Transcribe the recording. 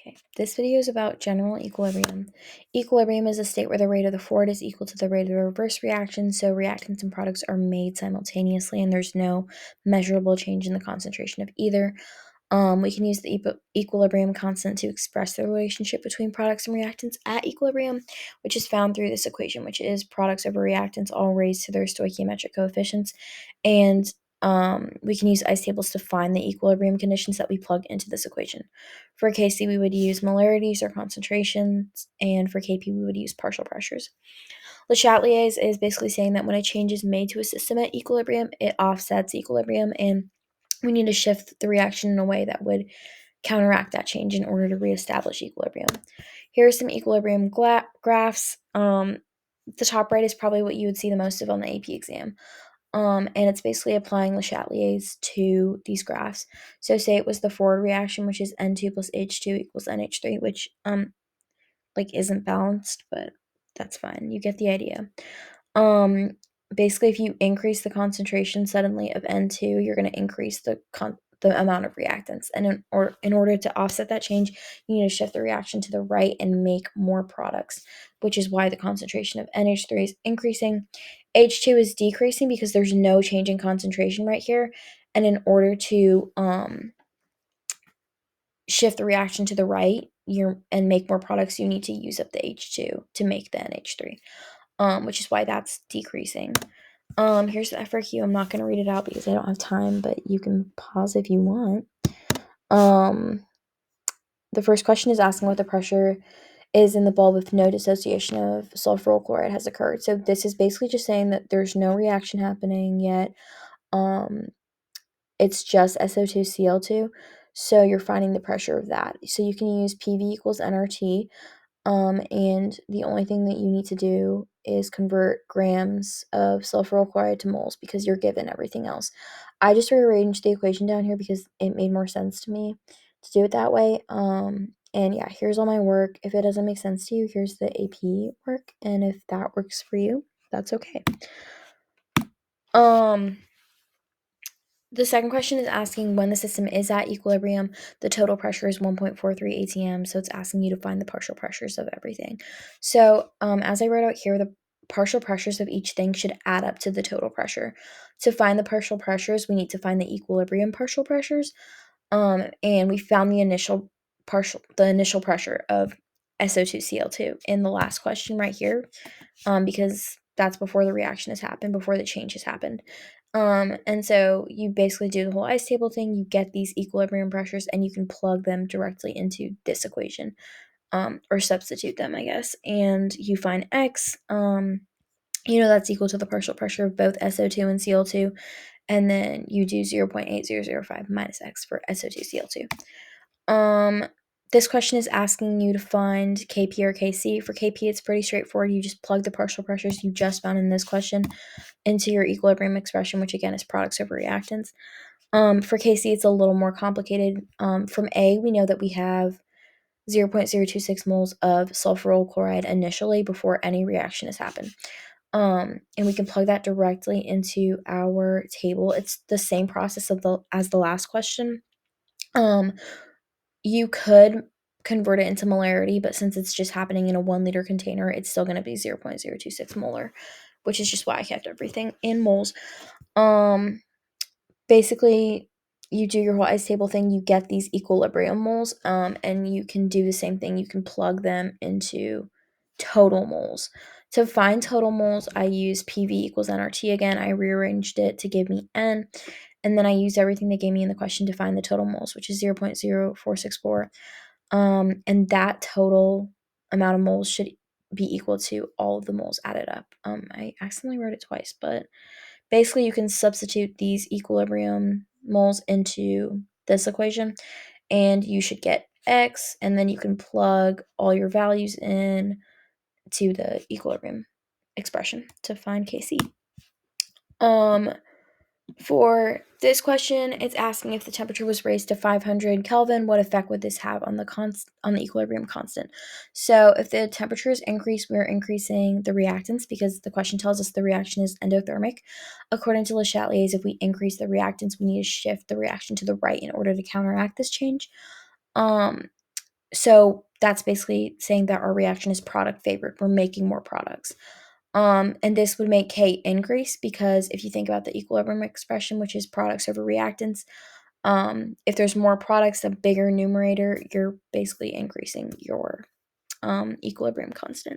Okay, this video is about general equilibrium. Equilibrium is a state where the rate of the forward is equal to the rate of the reverse reaction, so reactants and products are made simultaneously and there's no measurable change in the concentration of either. We can use the equilibrium constant to express the relationship between products and reactants at equilibrium, which is found through this equation, which is products over reactants all raised to their stoichiometric coefficients. And we can use ice tables to find the equilibrium conditions that we plug into this equation. For Kc, we would use molarities or concentrations, and for Kp, we would use partial pressures. Le Chatelier's is basically saying that when a change is made to a system at equilibrium, it offsets equilibrium, and we need to shift the reaction in a way that would counteract that change in order to reestablish equilibrium. Here are some equilibrium graphs. The top right is probably what you would see the most of on the AP exam. And it's basically applying Le Chatelier's to these graphs. So say it was the forward reaction, which is N2 plus H2 equals NH3, which isn't balanced, but that's fine. You get the idea. Basically, if you increase the concentration suddenly of N2, you're going to increase the amount of reactants. And in order to offset that change, you need to shift the reaction to the right and make more products, which is why the concentration of NH3 is increasing. H2 is decreasing because there's no change in concentration right here. And in order to shift the reaction to the right and make more products, you need to use up the H2 to make the NH3, which is why that's decreasing. Here's the FRQ. I'm not going to read it out because I don't have time, but you can pause if you want. The first question is asking what the pressure is in the bulb if no dissociation of sulfuryl chloride has occurred. So this is basically just saying that there's no reaction happening yet. It's just SO2-Cl2. So you're finding the pressure of that. So you can use PV equals nRT. And the only thing that you need to do is convert grams of sulfuryl chloride to moles because you're given everything else. I just rearranged the equation down here because it made more sense to me to do it that way. And yeah, here's all my work. If it doesn't make sense to you, here's the AP work. And if that works for you, that's okay. The second question is asking when the system is at equilibrium, the total pressure is 1.43 atm, so it's asking you to find the partial pressures of everything. So as I wrote out here, the partial pressures of each thing should add up to the total pressure. To find the partial pressures, we need to find the equilibrium partial pressures, and we found the initial pressure of SO2-Cl2 in the last question right here, because that's before the reaction has happened, before the change has happened. And so you basically do the whole ice table thing, you get these equilibrium pressures, and you can plug them directly into this equation, or substitute them, I guess, and you find X, that's equal to the partial pressure of both SO2 and Cl2, and then you do 0.8005 minus X for SO2-Cl2. This question is asking you to find Kp or Kc. For Kp, it's pretty straightforward. You just plug the partial pressures you just found in this question into your equilibrium expression, which again is products over reactants. For Kc, it's a little more complicated. From A, we know that we have 0.026 moles of sulfuryl chloride initially before any reaction has happened. And we can plug that directly into our table. It's the same process as the last question. You could convert it into molarity, but since it's just happening in a 1 liter container, it's still going to be 0.026 molar, which is just why I kept everything in moles. Basically, you do your whole ice table thing, you get these equilibrium moles, and you can do the same thing. You can plug them into total moles. To find total moles, I use PV equals nRT again. I rearranged it to give me N, and then I used everything they gave me in the question to find the total moles, which is 0.0464. And that total amount of moles should be equal to all of the moles added up. I accidentally wrote it twice, but basically you can substitute these equilibrium moles into this equation, and you should get X, and then you can plug all your values in to the equilibrium expression to find Kc. For this question, it's asking if the temperature was raised to 500 Kelvin, what effect would this have on the equilibrium constant? So if the temperature is increased, we're increasing the reactants because the question tells us the reaction is endothermic. According to Le Chatelier's, if we increase the reactants, we need to shift the reaction to the right in order to counteract this change. So that's basically saying that our reaction is product favored. We're making more products. And this would make K increase because if you think about the equilibrium expression, which is products over reactants, if there's more products, a bigger numerator, you're basically increasing your equilibrium constant.